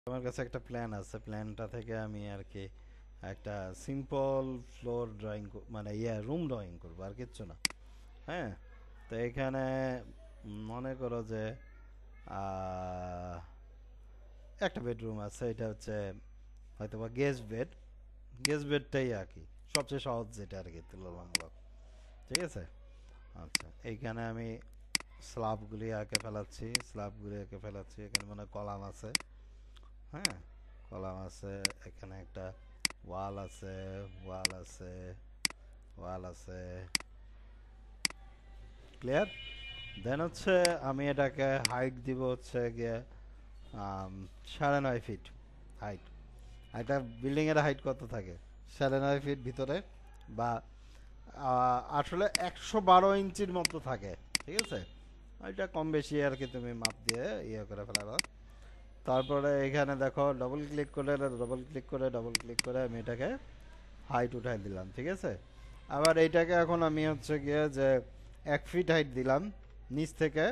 আমার কাছে একটা প্ল্যান আছে, প্ল্যানটা থেকে আমি আর কি একটা সিম্পল ফ্লোর ড্রয়িং, মানে রুম ড্রয়িং করবো, আর কিচ্ছু না। হ্যাঁ, তো এখানে মনে করো যে আহ, একটা বেডরুম আছে, এটা হচ্ছে হয়তো বা গেস্ট বেড। গেস্ট বেডটাই আর কি সবচেয়ে সহজ যেটা আর কি তুলনামূলক। ঠিক আছে। আচ্ছা, এইখানে আমি স্ল্যাবগুলি এঁকে ফেলাচ্ছি, এখানে মানে কলাম আছে। হ্যাঁ, কলাম আছে, এখানে একটা ওয়াল আছে, ওয়াল আছে, ওয়াল আছে। ক্লিয়ার। দেন হচ্ছে আমি এটাকে হাইট দিব হচ্ছে গিয়ে 9.5 ফিট হাইট। একটা বিল্ডিংয়ের হাইট কত থাকে? 9.5 ফিট ভিতরে, বা আসলে 112 ইঞ্চির মতো থাকে। ঠিক আছে, এটা কম বেশি আর কি, তুমি মাপ দিয়ে করে ফেলাবা। তারপরে এখানে দেখো, ডবল ক্লিক করে আমি এটাকে হাইট উঠাই দিলাম। ঠিক আছে, আবার এইটাকে এখন আমি হচ্ছে গিয়ে যে 1 ফিট হাইট দিলাম নিচ থেকে।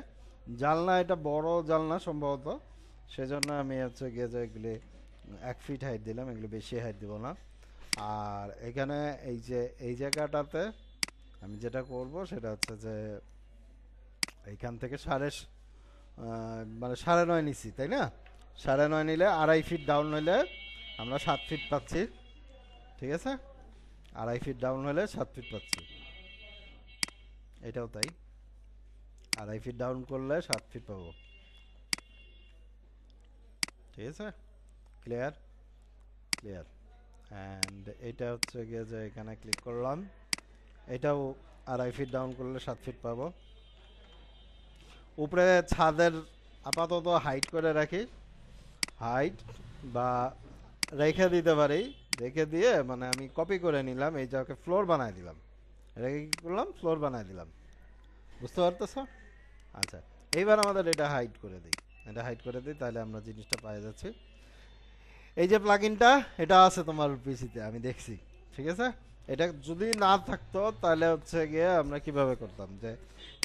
জানলা, এটা বড় জানলা সম্ভবত, সেজন্য আমি হচ্ছে গিয়ে যে এগুলি 1 ফিট হাইট দিলাম, এগুলি বেশি হাইট দিব না। আর এখানে এই যে এই জায়গাটাতে আমি যেটা করব সেটা হচ্ছে যে এইখান থেকে মানে 9.5 নিছি, তাই না? 9.5 নিলে 2.5 ফিট ডাউন হইলে আমরা 7 ফিট পাচ্ছি। ঠিক আছে, 2.5 ফিট ডাউন হলে 7 ফিট পাচ্ছি। এটাও তাই, 2.5 ফিট ডাউন করলে 7 ফিট পাবো। ঠিক আছে, ক্লিয়ার। ক্লিয়ার। অ্যান্ড এটা হচ্ছে গিয়ে যে এখানে ক্লিক করলাম, এটাও 2.5 ফিট ডাউন করলে 7 ফিট পাবো। উপরে ছাদের আপাতত হাইট করে রাখি, হাইট বা রেখে দিতে পারি। রেখে দিয়ে মানে আমি কপি করে নিলাম, এই জায়গাকে ফ্লোর বানায় দিলাম। রেখে কি করলাম, ফ্লোর বানায় দিলাম। বুঝতে পারতেছ? আচ্ছা, এইবার আমাদের এটা হাইড করে দিই। এটা হাইড করে দিই, তাহলে আমরা জিনিসটা পেয়ে যাচ্ছি। এই যে প্লাগইনটা, এটা আছে তোমার পিসিতে, আমি দেখছি। ঠিক আছে, এটা যদি না থাকতো তাহলে হচ্ছে গিয়ে আমরা কিভাবে করতাম, যে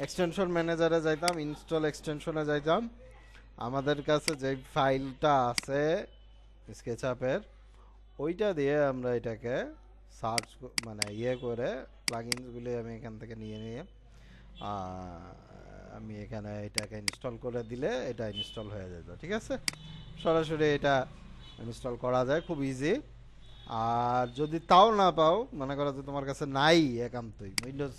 এক্সটেনশন ম্যানেজারে যাইতাম, ইনস্টল এক্সটেনশনে যাইতাম, আমাদের কাছে যে ফাইলটা আছে স্কেচআপের, ওইটা দিয়ে আমরা এটাকে সার্চ, মানে করে প্লাগইনসগুলি আমি এখান থেকে নিয়ে নিয়ে আমি এখানে এটাকে ইনস্টল করে দিলে এটা ইনস্টল হয়ে যেত। ঠিক আছে, সরাসরি এটা ইনস্টল করা যায়, খুব ইজি। আর যদি তাও না পাও, মনে করো যে তোমার কাছে নাই একান্তই উইন্ডোজ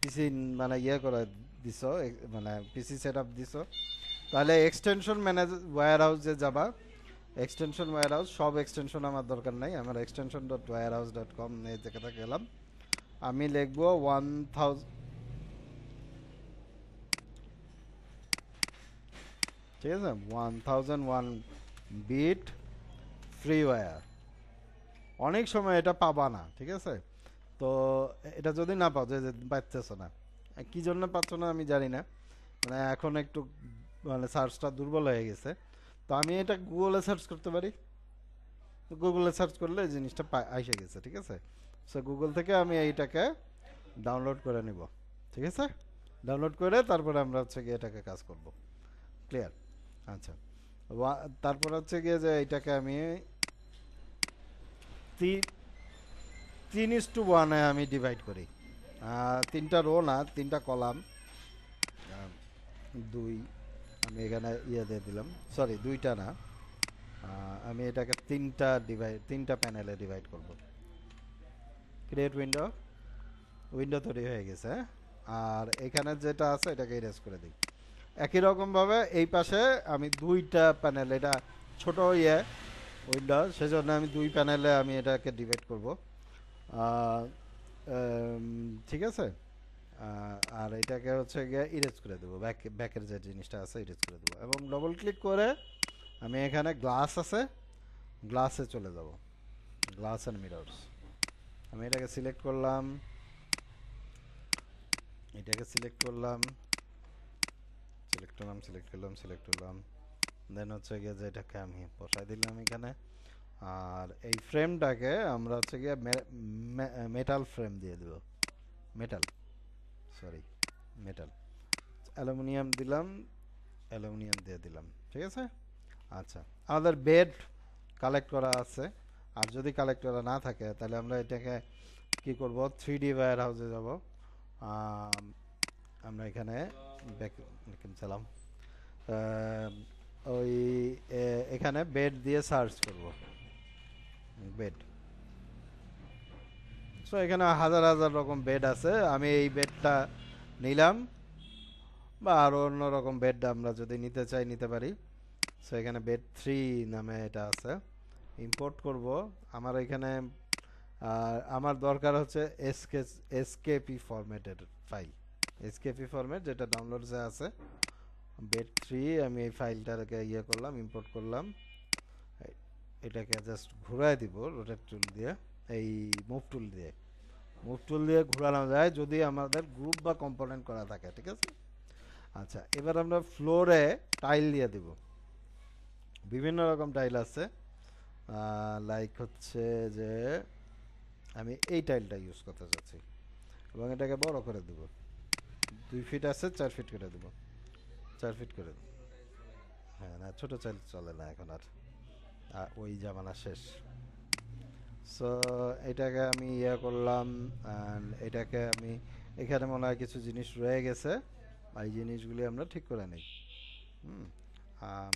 পিসি, মানে করে দিছো, মানে পিসি সেট আপ দিছো, তাহলে এক্সটেনশন ম্যানেজ ওয়্যার হাউসে যাবা। এক্সটেনশন ওয়্যার হাউস, সব এক্সটেনশন আমার দরকার নাই, আমার extension.wirehouse.com এই জায়গাটা গেলাম, আমি লিখবো 1000। ঠিক আছে, 1001 বিট ফ্রি ওয়্যার। অনেক সময় এটা পাবা না। ঠিক আছে, তো এটা যদি না পাও, যে পাচ্ছ না, কি জন্য পাচ্ছ না আমি জানি না, মানে এখন একটু মানে সার্চটা দুর্বল হয়ে গেছে। তো আমি এটা গুগলে সার্চ করতে পারি, গুগলে সার্চ করলে এই জিনিসটা আইসে গেছে। ঠিক আছে, সো গুগল থেকে আমি এইটাকে ডাউনলোড করে নিব। ঠিক আছে, ডাউনলোড করে তারপরে আমরা হচ্ছে গিয়ে এটাকে কাজ করব। ক্লিয়ার। আচ্ছা, তারপর হচ্ছে গিয়ে যে এইটাকে আমি 3:1 আমি ডিভাইড করি। তিনটা রো না, তিনটা কলাম। দুই, আমি এখানে দিয়ে দিলাম, সরি দুইটা না, আমি এটাকে তিনটা প্যানেলে ডিভাইড করব। ক্রিয়েট উইন্ডো, উইন্ডো তৈরি হয়ে গেছে। আর এখানে যেটা আছে এটাকে ইরেজ করে দিই। একই রকমভাবে এই পাশে আমি দুইটা প্যানেল, এটা ছোট উইন্ডো, সেজন্য আমি দুই প্যানেলে আমি এটাকে ডিভাইড করব। ঠিক আছে, আর এটাকে হচ্ছে গিয়ে ইরেজ করে দেবো, ব্যাকের যে জিনিসটা আছে ইরেজ করে দেবো, এবং ডবল ক্লিক করে আমি এখানে গ্লাস আছে, গ্লাসে চলে যাব। গ্লাস অ্যান্ড মিরর্স, আমি এটাকে সিলেক্ট করলাম, এটাকে সিলেক্ট করলাম, সিলেক্ট করলাম। দেন হচ্ছে গিয়ে যে এটাকে আমি বসাই দিলাম এখানে। আর এই ফ্রেমটাকে আমরা হচ্ছে গিয়ে মেটাল ফ্রেম দিয়ে দেব। Metal, sorry, metal. অ্যালুমিনিয়াম দিলাম, অ্যালুমিনিয়াম দিয়ে দিলাম। ঠিক আছে, আচ্ছা, আমাদের বেড কালেক্ট করা আছে, আর যদি কালেক্ট করা না থাকে তাহলে আমরা এটাকে কি করব, 3D ওয়্যার হাউসে যাব। আমরা এখানে ব্যাক চালাম, ওই এখানে বেড দিয়ে সার্চ করব, বেড। সো এখানে হাজার হাজার রকম বেড আছে, আমি এই বেডটা নিলাম, বা আরও অন্য রকম বেড আমরা যদি নিতে চাই নিতে পারি। সো এখানে বেড 3 নামে এটা আছে, ইম্পোর্ট করব। আমার এখানে আমার দরকার হচ্ছে এসকেপি ফরম্যাটের ফাইল, এসকেপি ফরম্যাট যেটা ডাউনলোডসে আছে। বেড 3 আমি এই ফাইলটাকে করলাম, ইম্পোর্ট করলাম। এটাকে জাস্ট ঘুরাই দিব রোটেট টুল দিয়ে, এই মুভ টুল দিয়ে ঘোরানো যায় যদি আমাদের গ্রুপ বা কম্পোনেন্ট করা থাকে, ঠিক আছে। আচ্ছা, এবার আমরা ফ্লোরে টাইল দিয়ে দিব। বিভিন্ন রকম টাইল আছে, লাইক হচ্ছে যে আমি এই টাইলটা ইউজ করতে চাচ্ছি এবং এটাকে বড় করে দেব। 2 ফিট আছে, 4 ফিট করে দেব, 4 ফিট করে দেব। হ্যাঁ, না ছোট টাইল চলে না এখন আর, ওই জামানা শেষ। সো এটাকে আমি করলাম, অ্যান্ড এটাকে আমি এখানে মনে হয় কিছু জিনিস রয়ে গেছে, এই জিনিসগুলি আমরা ঠিক করে নিই।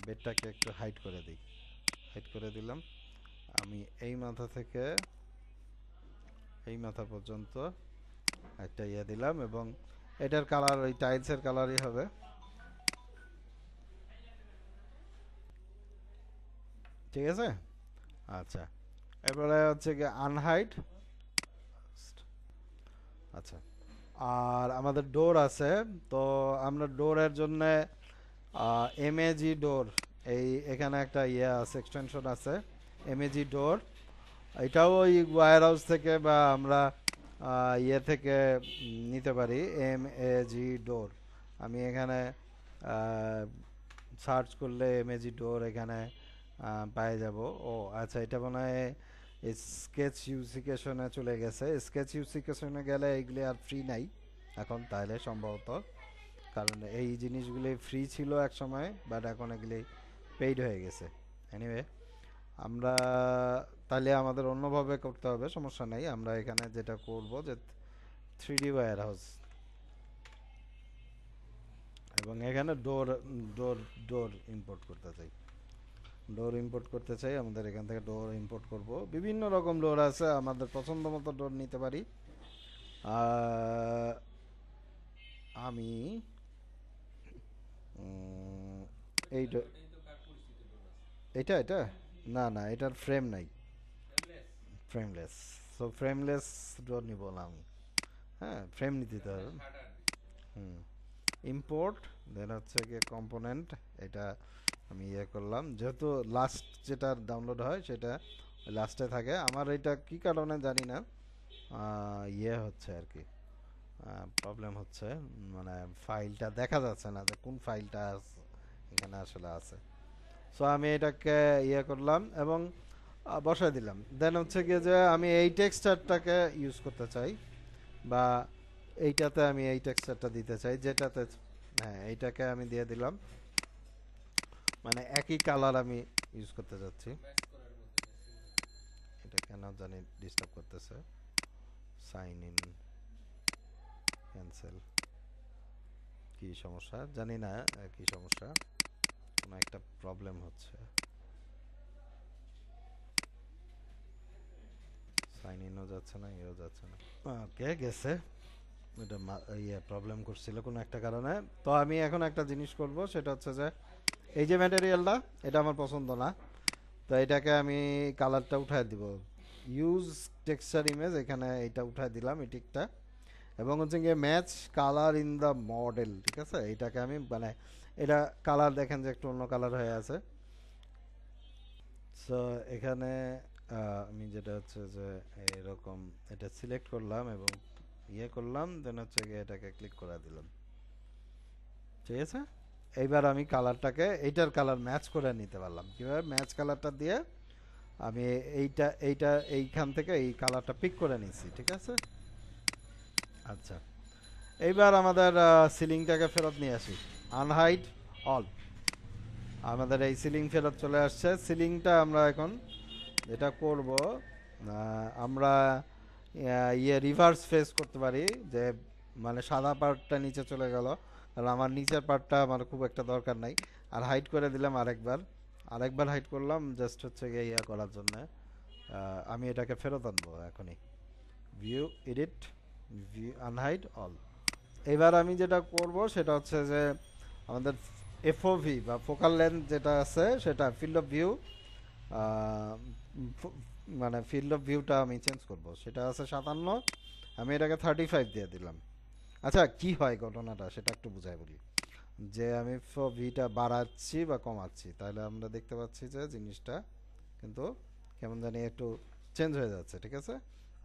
বেডটাকে একটু হাইট করে দিই, হাইট করে দিলাম। আমি এই মাথা থেকে এই মাথা পর্যন্ত একটা দিলাম, এবং এটার কালার ওই টাইলসের কালারই হবে। ঠিক আছে। আচ্ছা, এরপরে হচ্ছে কি আনহাইড। আচ্ছা, আর আমাদের ডোর আছে, তো আমরা ডোরের জন্য এমএজি ডোর, এখানে একটা আছে, এক্সটেনশন আছে এমএজি ডোর। এটাও ওই ওয়্যার হাউস থেকে বা আমরা থেকে নিতে পারি, এমএজি ডোর। আমি এখানে সার্চ করলে এমএজি ডোর এখানে পেয়ে যাব। ও আচ্ছা, এটা মনে হয় স্কেচ ইউসিকেশনে চলে গেছে। স্কেচ ইউসিকেশনে গেলে এইগুলি আর ফ্রি নাই এখন, তাহলে সম্ভবত, কারণ এই জিনিসগুলি ফ্রি ছিল এক সময়, বাট এখন এগুলি পেইড হয়ে গেছে। এনিওয়ে, আমরা তাহলে আমাদের অন্যভাবে করতে হবে, সমস্যা নেই। আমরা এখানে যেটা করব যে 3D ওয়্যার হাউস, এবং এখানে ডোর ডোর ডোর ইম্পোর্ট করতে চাই, ডোর ইম্পোর্ট করতে চাই। আমাদের এখান থেকে ডোর ইম্পোর্ট করব। বিভিন্ন রকম ডোর আছে, আমাদের পছন্দ মতো ডোর নিতে পারি। আমি এই এটা এটা না না, এটার ফ্রেম নাই, ফ্রেমলেস। সো ফ্রেমলেস ডোর নিব না আমি, হ্যাঁ ফ্রেম নিতে হবে। ইম্পোর্ট, দেন হচ্ছে গিয়ে কম্পোনেন্ট, এটা আমি করলাম, যেহেতু লাস্ট যেটা ডাউনলোড হয় সেটা লাস্টে থাকে। আমার এটা কি কারণে জানি না হচ্ছে আর কি, প্রবলেম হচ্ছে, মানে ফাইলটা দেখা যাচ্ছে না যে কোন ফাইলটা এখানে আসলে আছে। সো আমি এটাকে করলাম এবং বসায় দিলাম। দেন হচ্ছে গিয়ে যে আমি এই টেক্সচারটাকে ইউজ করতে চাই, বা এইটাতে আমি এই টেক্সচারটা দিতে চাই, যেটাতে, হ্যাঁ এইটাকে আমি দিয়ে দিলাম, মানে একই কালার আমি ইউজ করতে যাচ্ছি। এটা কেন জানি ডিস্টার্ব করতেছে, সাইন ইন ক্যান্সেল, কি সমস্যা জানি না, কি সমস্যা, কোনো একটা প্রবলেম হচ্ছে। সাইন ইনও যাচ্ছে না, এও যাচ্ছে না। ওকে, গেছে। এটা প্রবলেম করছিল কোনো একটা কারণে। তো আমি এখন একটা জিনিস করব, সেটা হচ্ছে যে এই যে ম্যাটেরিয়ালটা, এটা আমার পছন্দ না, তো এটাকে আমি কালারটা উঠায় দিব। ইউজ টেক্সচার ইমেজ, এখানে এটা উঠায় দিলাম, এই টিকটা, এবং হচ্ছে গিয়ে match colour in the model. ঠিক আছে, এটাকে আমি মানে এটা কালার দেখেন যে একটু অন্য কালার হয়ে আছে। সো এখানে আমি যেটা হচ্ছে যে এরকম এটা সিলেক্ট করলাম এবং করলাম, দেন হচ্ছে গিয়ে এটাকে ক্লিক করে দিলাম। ঠিক আছে, এইবার আমি কালারটাকে এইটার কালার ম্যাচ করে নিতে পারলাম। কিভাবে ম্যাচ কালারটা দিয়ে আমি এইটা এইখান থেকে এই কালারটা পিক করে নিচ্ছি। ঠিক আছে। আচ্ছা, এইবার আমাদের সিলিংটাকে ফেরত নিয়ে আসি, আনহাইড অল। আমাদের এই সিলিং ফেরত চলে আসছে। সিলিংটা আমরা এখন যেটা করব, আমরা রিভার্স ফেস করতে পারি, যে মানে সাদা পার্টটা নিচে চলে গেল, কারণ আমার নিচের পার্টটা আমার খুব একটা দরকার নাই। আর হাইড করে দিলাম আরেকবার, আরেকবার হাইড করলাম জাস্ট হচ্ছে গিয়ে ইয়া করার জন্য। আমি এটাকে ফেরত আনবো এখনই। View, edit, view, unhide all. এবার আমি যেটা করব সেটা হচ্ছে যে আমাদের এফওভি বা ফোকাল লেন্থ যেটা আছে সেটা ফিল্ড অফ ভিউ, মানে ফিল্ড অফ ভিউটা আমি চেঞ্জ করব। সেটা আছে 57, আমি এটাকে 35 দিয়ে দিলাম। আচ্ছা, কি হয় ঘটনাটা সেটা একটু বুঝাই বলি। যে আমি ভিটা বাড়াচ্ছি বা কমাচ্ছি, তাহলে আমরা দেখতে পাচ্ছি যে জিনিসটা কিন্তু কেমন জানি একটু চেঞ্জ হয়ে যাচ্ছে, ঠিক আছে?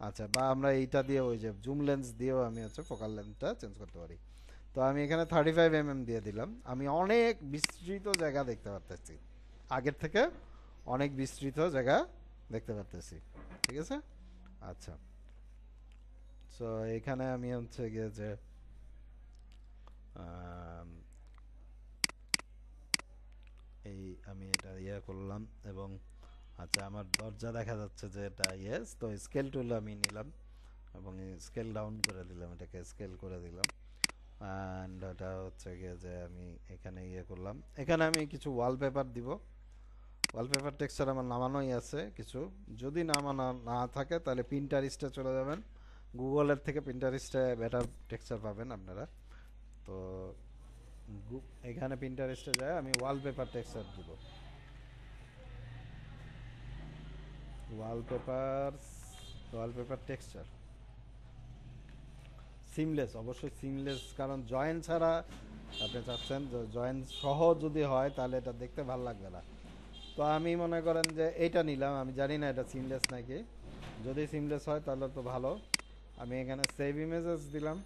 আচ্ছা, বা আমরা এইটা দিয়ে ওই যে জুম লেন্স দিয়েও আমি হচ্ছে ফোকাল লেন্থটা চেঞ্জ করতে পারি। তো আমি এখানে 35 mm দিয়ে দিলাম। আমি অনেক বিস্তৃত জায়গা দেখতে পারতেছি, আগের থেকে অনেক বিস্তৃত জায়গা দেখতে পারতেছি, ঠিক আছে? আচ্ছা, সো এখানে আমি হচ্ছে গিয়ে যে আম, এই আমি এটা ইয়ে করলাম এবং আচ্ছা আমার দরজা দেখা যাচ্ছে যে এটা ইয়েস, তো স্কেল টুল আমি নিলাম এবং স্কেল ডাউন করে দিলাম, এটাকে স্কেল করে দিলাম। অ্যান্ড এটা হচ্ছে গিয়ে যে আমি এখানে ইয়ে করলাম, এখানে আমি কিছু ওয়ালপেপার দিব। ওয়ালপেপার টেক্সচার আমার নামানোই আছে কিছু। যদি নামানো না থাকে তাহলে পিন্টারেস্টে চলে যাবেন, গুগলের থেকে পিন্টারেস্টে বেটার টেক্সচার পাবেন আপনারা। তো এখানে পিন্টারেস্টে যায় আমি ওয়ালপেপার টেক্সচার দিব। ওয়ালপেপার, ওয়ালপেপার টেক্সচার সিমলেস, অবশ্যই সিমলেস, কারণ জয়েন্ট ছাড়া আপনি চাচ্ছেন জয়েন্ট সহ যদি হয় তাহলে এটা দেখতে ভালো লাগবে না। তো আমি মনে করেন যে এইটা নিলাম, আমি জানি না এটা সিমলেস নাকি, যদি সিমলেস হয় তাহলে তো ভালো। আমি এখানে সেভ ইমেজেস দিলাম,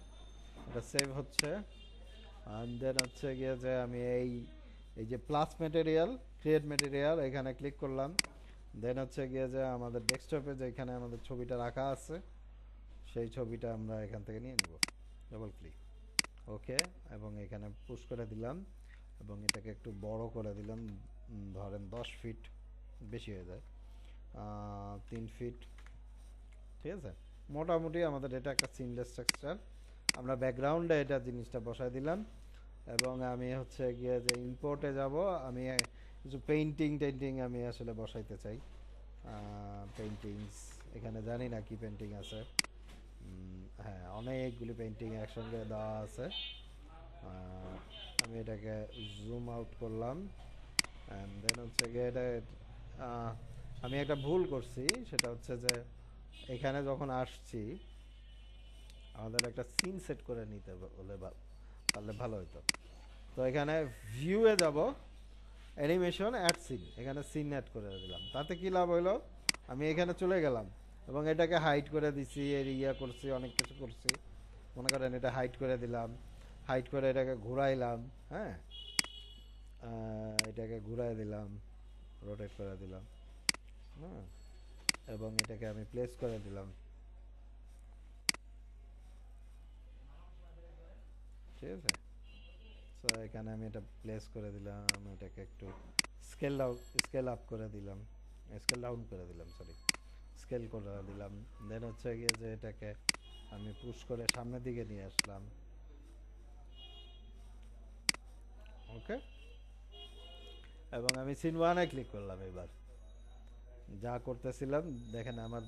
এটা সেভ হচ্ছে। অ্যান্ড দেন হচ্ছে গিয়ে যে আমি এই এই যে প্লাস ম্যাটেরিয়াল, ক্রিয়েট ম্যাটেরিয়াল, এখানে ক্লিক করলাম। দেন হচ্ছে গিয়ে যে আমাদের ডেস্কটপে যেখানে আমাদের ছবিটা রাখা আছে সেই ছবিটা আমরা এখান থেকে নিয়ে নেব, ডবল ক্লিক, ওকে। এবং এখানে পুশ করে দিলাম এবং এটাকে একটু বড় করে দিলাম, ধরেন 10 ফিট, বেশি হয়ে যায় 3 ফিট, ঠিক আছে? মোটামুটি আমাদের এটা একটা সিমলেস স্ট্রাকচার। আমরা ব্যাকগ্রাউন্ডে এটা জিনিসটা বসায় দিলাম এবং আমি হচ্ছে গিয়ে যে ইম্পোর্টে যাব, আমি কিছু পেইন্টিং টেইন্টিং আমি আসলে বসাইতে চাই। পেইন্টিংস এখানে জানি না কি পেইন্টিং আছে। হ্যাঁ, অনেকগুলি পেইন্টিং একসঙ্গে দেওয়া আছে। আমি এটাকে জুম আউট করলাম অ্যান্ড দেন হচ্ছে গিয়ে এটা আমি একটা ভুল করছি, সেটা হচ্ছে যে এখানে যখন আসছি আমাদের একটা সিন সেট করে নিতে বলে পারলে ভালো হতো। তো এখানে ভিউয়ে যাব, অ্যানিমেশন অ্যাড সিন, এখানে সিন অ্যাড করে দিলাম। তাতে কি লাভ হইলো, আমি এখানে চলে গেলাম এবং এটাকে হাইড করে দিছি, এর ইয়া করছি, অনেক কিছু করছি। মনে করেন এটা হাইড করে দিলাম, হাইড করে এটাকে ঘুরাইলাম, হ্যাঁ, এটাকে ঘুরাই দিলাম, রোটেট করে দিলাম, হ্যাঁ, এবং এটাকে আমি প্লেস করে দিলাম, ঠিক আছে? সো এখানে আমি এটা প্লেস করে দিলাম, এটাকে একটু স্কেল ডাউন, স্কেল আপ করে দিলাম, স্কেল ডাউন করে দিলাম, সরি, স্কেল করে দিলাম। দেন হচ্ছে গিয়ে যে এটাকে আমি পুশ করে সামনের দিকে নিয়ে আসলাম, ওকে। এবং আমি সিন ওয়ানে ক্লিক করলাম। এবার যা করতেছিলাম দেখেন আমার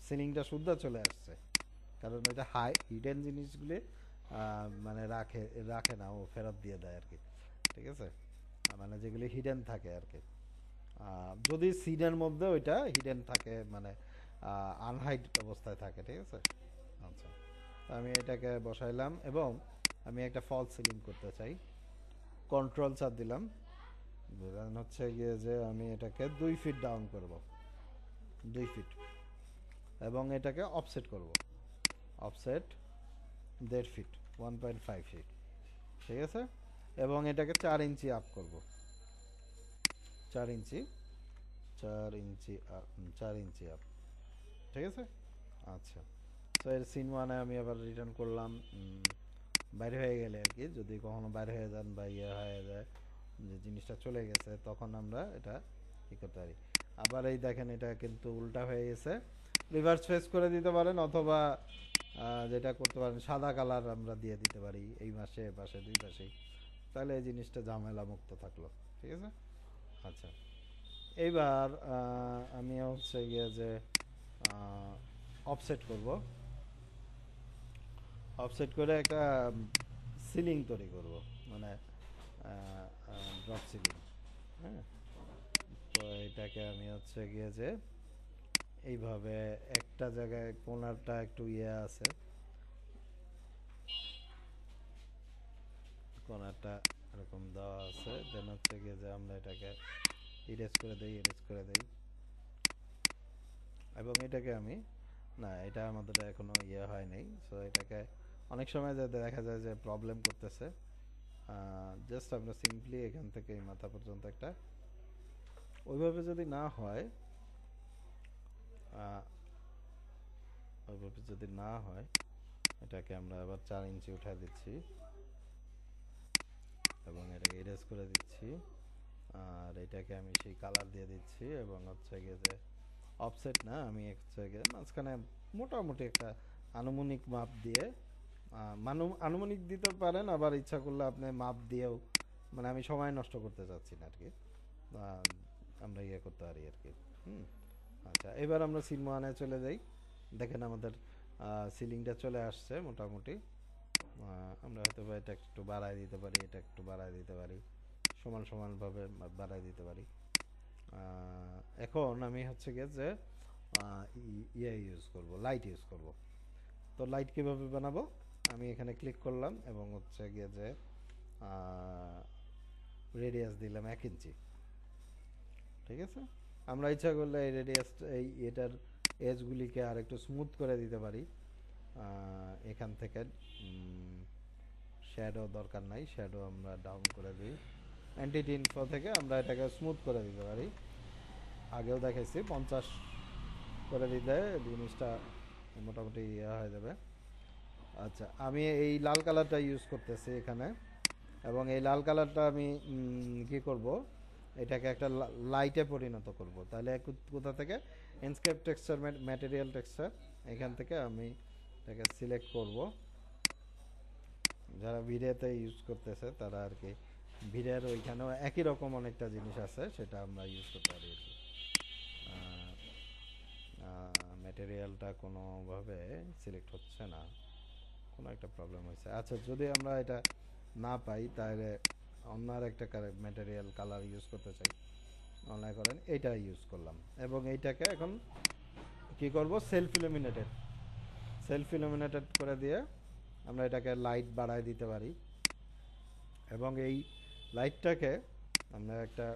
সিলিংটা শুদ্ধ চলে আসছে, কারণ এটা হাই হিডেন জিনিসগুলি মানে রাখে রাখে না, ও ফেরত দিয়ে দেয় আর কি, ঠিক আছে? মানে যেগুলি হিডেন থাকে আর কি, যদি সিনের মধ্যে ওইটা হিডেন থাকে, মানে আনহাইড অবস্থায় থাকে, ঠিক আছে? আচ্ছা, তো আমি এটাকে বসাইলাম এবং আমি একটা ফলস সিলিং করতে চাই, কন্ট্রোল চাপ দিলাম। হচ্ছে গিয়ে যে আমি এটাকে 2 ফিট ডাউন করব, 2 ফিট, এবং এটাকে অফসেট করব, অফসেট 1.5 ফিট, 1.5 ফিট, ঠিক আছে? এবং এটাকে 4 ইঞ্চি আপ করব, 4 ইঞ্চি, 4 ইঞ্চি, 4 ইঞ্চি আপ, ঠিক আছে? আচ্ছা, তো এর সিন ওয়ানে আমি আবার রিটার্ন করলাম, বাইরে হয়ে গেলে আর কি, যদি কখনো বাইরে হয়ে যান বা ইয়ে হয়ে যায় যে জিনিসটা চলে গেছে, তখন আমরা এটা কি করতে পারি। আবার এই দেখেন এটা কিন্তু উল্টা হয়ে গেছে, রিভার্স ফেস করে দিতে পারেন, অথবা যেটা করতে পারেন সাদা কালার আমরা দিয়ে দিতে পারি এই মাসে পাশে দুই পাশেই, তাহলে এই জিনিসটা ঝামেলা মুক্ত থাকলো। ঠিক আছে। আচ্ছা, এইবার আমি হচ্ছে গিয়ে যে অফসেট করব, অফসেট করে একটা সিলিং তৈরি করব, মানে ড্রপ সিলিং। হ্যাঁ, তো এটাকে আমি হচ্ছে গিয়ে যে এইভাবে একটা জায়গায় কোণারটা একটু ইয়ে আছে, কোণারটা এরকম দেওয়া আছে, দেন হচ্ছে গিয়ে যে আমরা এটাকে ইরেজ করে দিই, ইরেজ করে দিই, এবং এটাকে আমি, না এটা আমাদের এখনো ইয়ে হয় নাই, সো এটাকে অনেক সময় যে দেখা যায় যে প্রবলেম করতেছে, জাস্ট আমরা সিম্পলি এখান থেকে এই মাথা পর্যন্ত একটা, ওইভাবে যদি না হয়, ওইভাবে যদি না হয়, এটাকে আমরা আবার 4 ইঞ্চি উঠা দিচ্ছি এবং এটাকে ইরেজ করে দিচ্ছি, আর এটাকে আমি সেই কালার দিয়ে দিচ্ছি, এবং হচ্ছে গিয়ে যে অফসেট না, আমি হচ্ছে গিয়ে মাঝখানে মোটামুটি একটা আনুমানিক মাপ দিয়ে, আনুমানিক দিতে পারেন, আবার ইচ্ছা করলে আপনি মাপ দিয়েও, মানে আমি সময় নষ্ট করতে চাচ্ছি না আর কি, আমরা ইয়ে করতে পারি আর কি। হুম। আচ্ছা, এবার আমরা সিন ওয়ানে চলে যাই। দেখেন আমাদের সিলিংটা চলে আসছে মোটামুটি। আমরা হয়তো বা এটা একটু বাড়ায় দিতে পারি, এটা একটু বাড়ায় দিতে পারি, সমান সমানভাবে বাড়ায় দিতে পারি। এখন আমি হচ্ছে গিয়ে যে ইয়ে ইউজ করব, লাইট ইউজ করব। তো লাইট কীভাবে বানাবো, আমি এখানে ক্লিক করলাম এবং হচ্ছে গিয়ে যে রেডিয়াস দিলাম 1 ইঞ্চি। ঠিক আছে। আমরা ইচ্ছা করলে এই রেডিয়াস, এই এটার এজগুলিকে আর একটু স্মুথ করে দিতে পারি। এখান থেকে শ্যাডো দরকার নাই, শ্যাডো আমরা ডাউন করে দিই। অ্যান্টিটি ইনফো থেকে আমরা এটাকে স্মুথ করে দিতে পারি, আগেও দেখাইছি 50 করে দিলে জিনিসটা মোটামুটি ইয়ে হয়ে যাবে। আচ্ছা, আমি এই লাল কালারটা ইউজ করতেছি এখানে, এবং এই লাল কালারটা আমি কি করব, এটাকে একটা লাইটে পরিণত করব। তাহলে কোথা থেকে, এনস্কেপ টেক্সচার, ম্যাটেরিয়াল টেক্সচার, এখান থেকে আমি এটাকে সিলেক্ট করব। যারা ভিডিওতে ইউজ করতেছে তারা আর কি, ভিডিওর ওইখানেও একই রকম অনেকটা জিনিস আছে, সেটা আমরা ইউজ করতে পারি আর কি। ম্যাটেরিয়ালটা কোনোভাবে সিলেক্ট হচ্ছে না, কোনো একটা প্রবলেম হয়েছে। আচ্ছা, যদি আমরা এটা না পাই তাহলে অন্য আর একটা ম্যাটেরিয়াল কালার ইউজ করতে চাই, মনে করেন এইটা ইউজ করলাম, এবং এইটাকে এখন কি করব, সেলফ ইলুমিনেটেড, সেলফ ইলুমিনেটেড করে দিয়ে আমরা এটাকে লাইট বাড়ায় দিতে পারি, এবং এই লাইটটাকে আমরা একটা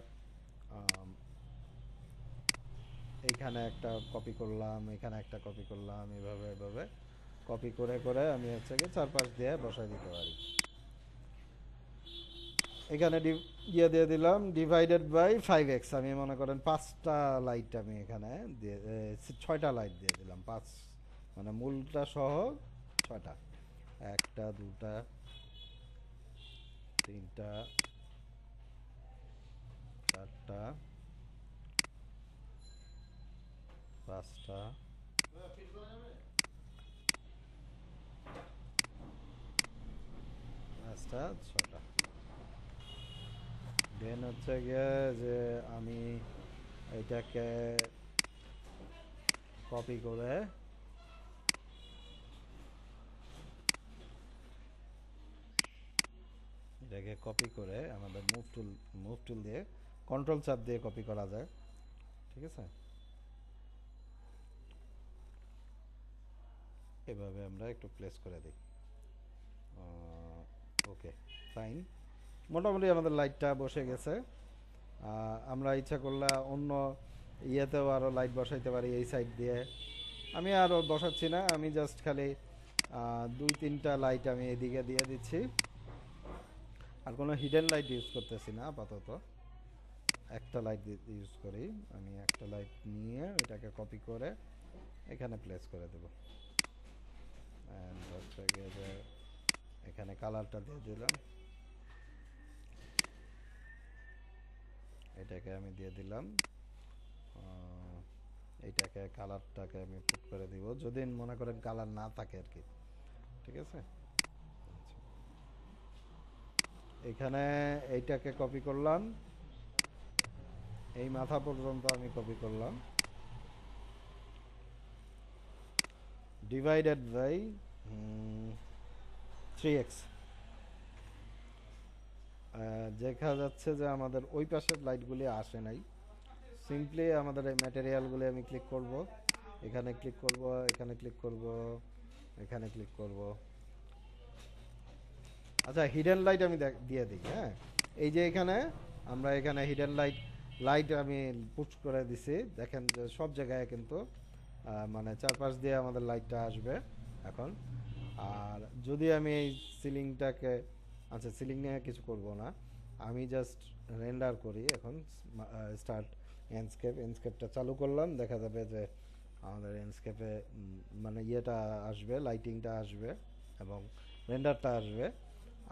এইখানে একটা কপি করলাম, এখানে একটা কপি করলাম, এভাবে এভাবে কপি করে করে আমি হচ্ছে কি চারপাশ দিয়ে বসাই দিতে পারি। এখানে ইয়ে দিয়ে দিলাম ডিভাইডেড বাই 5x, আমি মনে করেন 5টা লাইট আমি এখানে দিয়ে, 6টা লাইট দিয়ে দিলাম, 5 মানে মূলটা সহ 6টা, 1টা 2টা 3টা 4টা 5টা 5টা 6টা। দেন হচ্ছে গিয়ে যে আমি এটাকে কপি করে এটাকে কপি করে আমাদের মুভ টুল দিয়ে কন্ট্রোল চাপ দিয়ে কপি করা যায়। ঠিক আছে, এভাবে আমরা একটু প্লেস করে দিই। ওকে, ফাইন, মোটামুটি আমাদের লাইটটা বসে গেছে। আমরা ইচ্ছা করলে অন্য ইয়েতেও আরও লাইট বসাইতে পারি এই সাইড দিয়ে, আমি আরও বসাচ্ছি না, আমি জাস্ট খালি 2-3টা লাইট আমি এদিকে দিয়ে দিচ্ছি, আর কোনো হিডেন লাইট ইউজ করতেছি না আপাতত, একটা লাইট ইউজ করি। আমি একটা লাইট নিয়ে এটাকে কপি করে এখানে প্লেস করে দেব, অ্যান্ড হচ্ছে গিয়ে যে এখানে কালারটা দিয়ে দিলাম, এটাকে আমি দিয়ে দিলাম। এইটাকে কালারটাকে আমি পুট করে দিব, যদি মনে করেন কালার না থাকে আর কি। ঠিক আছে, এখানে এইটাকে কপি করলাম, এই মাথা পর্যন্ত আমি কপি করলাম, ডিভাইডেড বাই 3x। দেখা যাচ্ছে যে আমাদের ওই পাশের লাইটগুলি আসে নাই। সিম্পলি আমাদের এই ম্যাটেরিয়ালগুলি আমি ক্লিক করব, এখানে ক্লিক করব, এখানে ক্লিক করব, এখানে ক্লিক করব। আচ্ছা, হিডেন লাইট আমি দিয়ে দিই। হ্যাঁ, এই যে এখানে আমরা এখানে হিডেন লাইট আমি পুশ করে দিছি। দেখেন যে সব জায়গায় কিন্তু মানে চারপাশ দিয়ে আমাদের লাইটটা আসবে এখন। আর যদি আমি এই সিলিংটাকে, আচ্ছা সিলিং নিয়ে কিছু করব না, আমি জাস্ট রেন্ডার করি এখন। স্টার্ট এন্ডস্কেপটা চালু করলাম, দেখা যাবে যে আমাদের এন্ডস্কেপে মানে ইয়েটা আসবে, লাইটিংটা আসবে এবং রেন্ডারটা আসবে।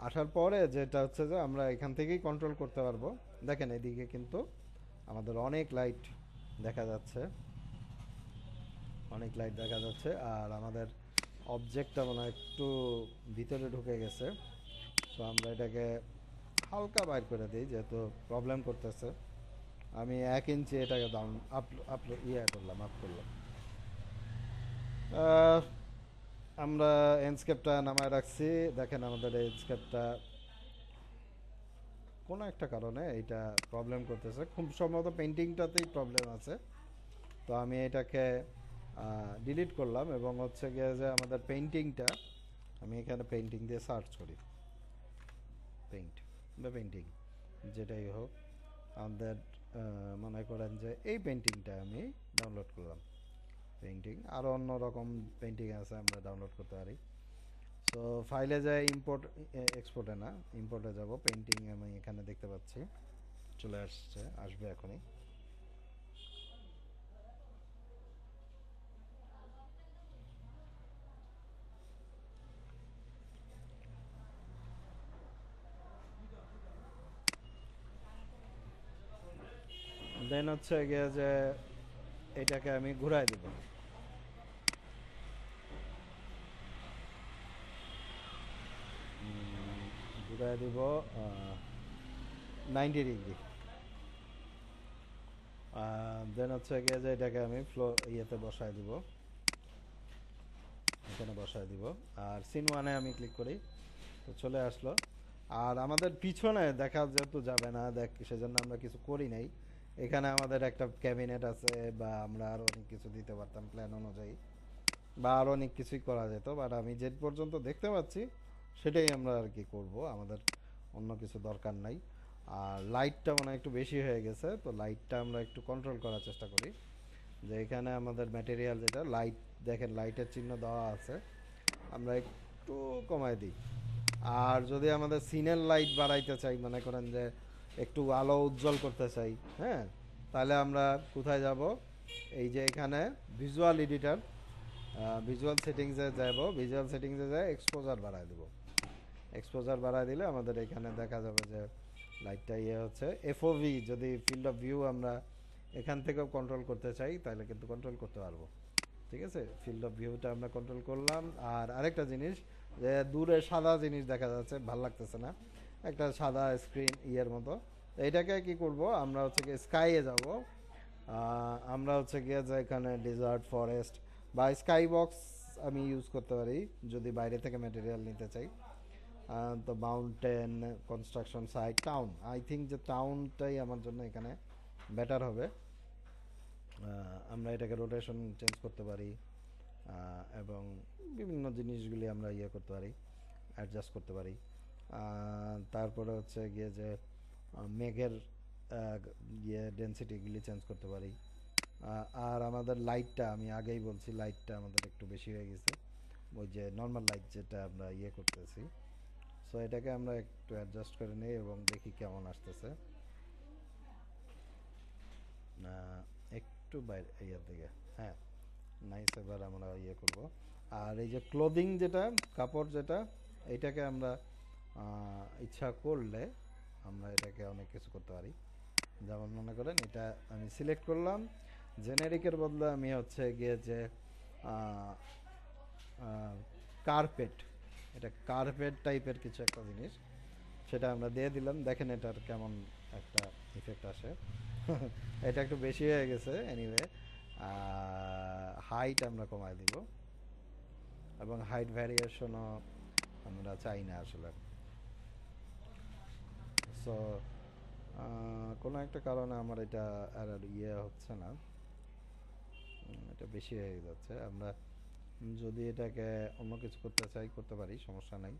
আসার পরে যেটা হচ্ছে যে আমরা এখান থেকেই কন্ট্রোল করতে পারবো। দেখেন এদিকে কিন্তু আমাদের অনেক লাইট দেখা যাচ্ছে, অনেক লাইট দেখা যাচ্ছে। আর আমাদের অবজেক্টটা মনে হয় একটু ভিতরে ঢুকে গেছে, তো আমরা এটাকে হালকা বাইর করে দিই যেহেতু প্রবলেম করতেছে। আমি 1 ইঞ্চি এটাকে ডাউন আপ আপ আপ করলাম। আমরা এন্ডস্কেপটা নামায় রাখছি। দেখেন আমাদের এন্ডস্কেপটা কোনো একটা কারণে এটা প্রবলেম করতেছে, খুব সম্ভবত পেন্টিংটাতেই প্রবলেম আছে। তো আমি এটাকে ডিলিট করলাম এবং হচ্ছে গিয়ে যে আমাদের পেন্টিংটা, আমি এখানে পেন্টিং দিয়ে সার্চ করি, পেইন্ট বা পেন্টিং যেটাই হোক আমাদের, মনে করেন যে এই পেন্টিংটা আমি ডাউনলোড করলাম। পেন্টিং আরও অন্য রকম পেন্টিং আছে, আমরা ডাউনলোড করতে পারি। সো ফাইলে যায়, ইম্পোর্ট, এক্সপোর্টে না ইম্পোর্টে যাব। পেন্টিং আমি এখানে দেখতে পাচ্ছি চলে আসছে, আসবে এখনই। দেন হচ্ছে গিয়ে যে এটাকে আমি ঘুরাই দিব, ঘুরাই দিব 90 ডিগ্রি। দেন হচ্ছে গিয়ে যে এটাকে আমি ইয়েতে বসায় দিব, এখানে বসায় দিব। আর সিন ওয়ানে আমি ক্লিক করি, তো চলে আসলো। আর আমাদের পিছনে দেখা যেহেতু যাবে না, সেজন্য আমরা কিছু করি নাই। এখানে আমাদের একটা ক্যাবিনেট আছে, বা আমরা আরও অনেক কিছু দিতে পারতাম প্ল্যান অনুযায়ী, বা আরও অনেক কিছুই করা যেত, বাট আমি যে পর্যন্ত দেখতে পাচ্ছি সেটাই আমরা আর কি করব, আমাদের অন্য কিছু দরকার নাই। আর লাইটটা মানে একটু বেশি হয়ে গেছে, তো লাইটটা আমরা একটু কন্ট্রোল করার চেষ্টা করি। যে এখানে আমাদের ম্যাটেরিয়াল যেটা লাইট, দেখেন লাইটের চিহ্ন দেওয়া আছে, আমরা একটু কমাই দিই। আর যদি আমাদের সিনের লাইট বাড়াইতে চাই, মনে করেন যে একটু আলো উজ্জ্বল করতে চাই, হ্যাঁ, তাহলে আমরা কোথায় যাব, এই যে এখানে ভিজুয়াল এডিটর, ভিজুয়াল সেটিংসে যাব, ভিজুয়াল সেটিংসে যায় এক্সপোজার বাড়ায় দেবো। এক্সপোজার বাড়ায় দিলে আমাদের এখানে দেখা যাবে যে লাইটটা হচ্ছে এফওভি। যদি ফিল্ড অফ ভিউ আমরা এখান থেকেও কন্ট্রোল করতে চাই তাহলে কিন্তু কন্ট্রোল করতে পারবো। ঠিক আছে, ফিল্ড অফ ভিউটা আমরা কন্ট্রোল করলাম। আর আরেকটা জিনিস, যে দূরে সাদা জিনিস দেখা যাচ্ছে, ভাল লাগতেছে না, একটা সাদা স্ক্রিন মতো। তো এটাকে কি করব, আমরা হচ্ছে গিয়ে স্কাইয়ে যাব। আমরা হচ্ছে গিয়ে যে এখানে ডেজার্ট ফরেস্ট বা স্কাই বক্স আমি ইউজ করতে পারি যদি বাইরে থেকে ম্যাটেরিয়াল নিতে চাই। তো mountain, construction site, town, I think যে টাউনটাই আমার জন্য এখানে বেটার হবে। আমরা এটাকে রোটেশন চেঞ্জ করতে পারি এবং বিভিন্ন জিনিসগুলি আমরা করতে পারি, অ্যাডজাস্ট করতে পারি। তারপরে হচ্ছে গিয়ে যে মেঘের ডেন্সিটিগুলি চেঞ্জ করতে পারি। আর আমাদের লাইটটা, আমি আগেই বলছি লাইটটা আমাদের একটু বেশি হয়ে গেছে, ওই যে নর্মাল লাইট যেটা আমরা করতেছি। সো এটাকে আমরা একটু অ্যাডজাস্ট করে নিই এবং দেখি কেমন আসতেছে। একটু বাইরে দিকে, হ্যাঁ নাইস। এবার আমরা করব। আর এই যে ক্লোদিং যেটা, কাপড় যেটা, এইটাকে আমরা ইচ্ছা করলে আমরা এটাকে অনেক কিছু করতে পারি। যেমন মনে করেন এটা আমি সিলেক্ট করলাম, জেনেরিকের বদলে আমি হচ্ছে গিয়ে যে কার্পেট, এটা কার্পেট টাইপের কিছু একটা জিনিস, সেটা আমরা দিয়ে দিলাম। দেখেন এটার কেমন একটা ইফেক্ট আসে। এটা একটু বেশি হয়ে গেছে, এনিওয়ে হাইট আমরা কমায় দিব, এবং হাইট ভ্যারিয়েশনও আমরা চাই না আসলে। সো কোনো একটা কারণে আমার এটা আর ইয়ে হচ্ছে না, এটা বেশি হয়ে যাচ্ছে। আমরা যদি এটাকে অন্য কিছু করতে চাই করতে পারি, সমস্যা নাই।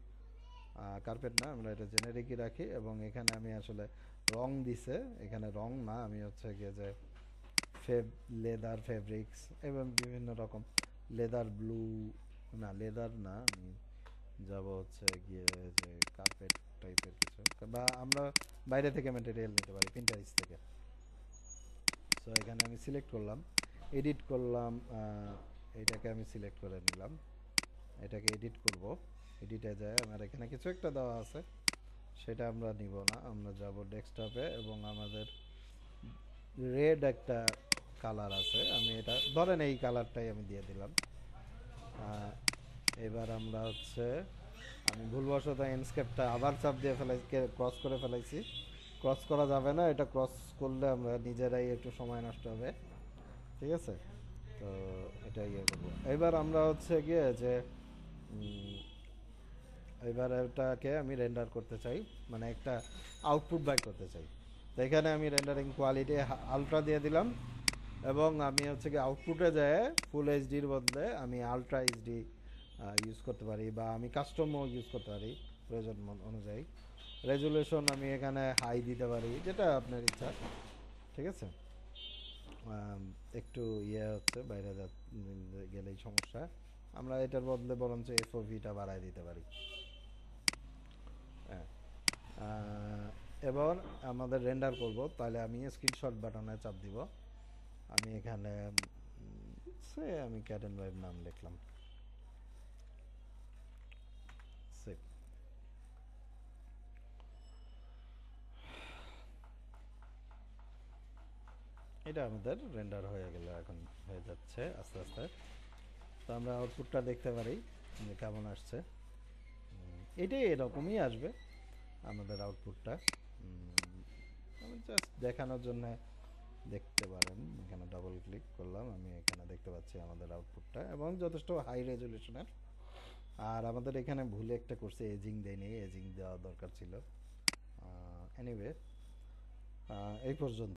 কার্পেট না, আমরা এটা জেনেরিকই রাখি। এবং এখানে আমি আসলে রং দিছে, এখানে রং না, আমি হচ্ছে গিয়ে যে লেদার ফেব্রিক্স এবং বিভিন্ন রকম লেদার ব্লু, না লেদার না, আমি যাব হচ্ছে গিয়ে যে কার্পেট টাইপের কিছু, বা আমরা বাইরে থেকে ম্যাটেরিয়াল নিতে পারি পিন্টারেস্ট থেকে। সো এখানে আমি সিলেক্ট করলাম, এডিট করলাম, এটাকে আমি সিলেক্ট করে নিলাম, এটাকে এডিট করব। এডিটে যায় আমার এখানে কিছু একটা দেওয়া আছে, সেটা আমরা নিব না, আমরা যাব ডেস্কটপে এবং আমাদের রেড একটা কালার আছে, আমি এটা ধরেন এই কালারটাই আমি দিয়ে দিলাম। এবার আমরা হচ্ছে, আমি ভুলবশত এনস্কেপটা আবার চাপ দিয়ে ফেলাই, ক্রস করে ফেলাইছি। ক্রস করা যাবে না, এটা ক্রস করলে আমরা নিজেরাই একটু সময় নষ্ট হবে, ঠিক আছে? তো এটা ইয়ে করবো। এবার আমরা হচ্ছে গিয়ে যে এবার এটাকে আমি রেন্ডার করতে চাই, মানে একটা আউটপুট বাই করতে চাই। তো এখানে আমি রেন্ডারিং কোয়ালিটি আলট্রা দিয়ে দিলাম, এবং আমি হচ্ছে কি আউটপুটে যায় ফুল এইচডির বদলে আমি আলট্রা এইচডি ইউজ করতে পারি, বা আমি কাস্টমও ইউজ করতে পারি প্রয়োজন অনুযায়ী। রেজুলেশন আমি এখানে হাই দিতে পারি, যেটা আপনার ইচ্ছা, ঠিক আছে? একটু ইয়ে হচ্ছে বাইরে গেলেই সমস্যা, আমরা এটার বদলে বরঞ্চ এফওভিটা বাড়ায় দিতে পারি। হ্যাঁ, এবার আমাদের রেন্ডার করব, তাহলে আমি স্ক্রিনশট বাটনে চাপ দিব। আমি এখানে আমি ক্যাডেন ওয়েব নাম লিখলাম, সেভ। এটা আমাদের রেন্ডার হয়ে গেল, এখন হয়ে যাচ্ছে আস্তে আস্তে। তো আমরা আউটপুটটা দেখতে পারি যে কেমন আসছে। এটাই এরকমই আসবে আমাদের আউটপুটটা। আমি জাস্ট দেখানোর জন্য দেখতে পারেন, এখানে ডাবল ক্লিক করলাম, আমি এখানে দেখতে পাচ্ছি আমাদের আউটপুটটা, এবং যথেষ্ট হাই রেজলিউশনের। আর আমাদের এখানে ভুলে একটা করছে, এজিং দেয়নি, এজিং দেওয়া দরকার ছিল। এনিওয়ে, এই পর্যন্ত।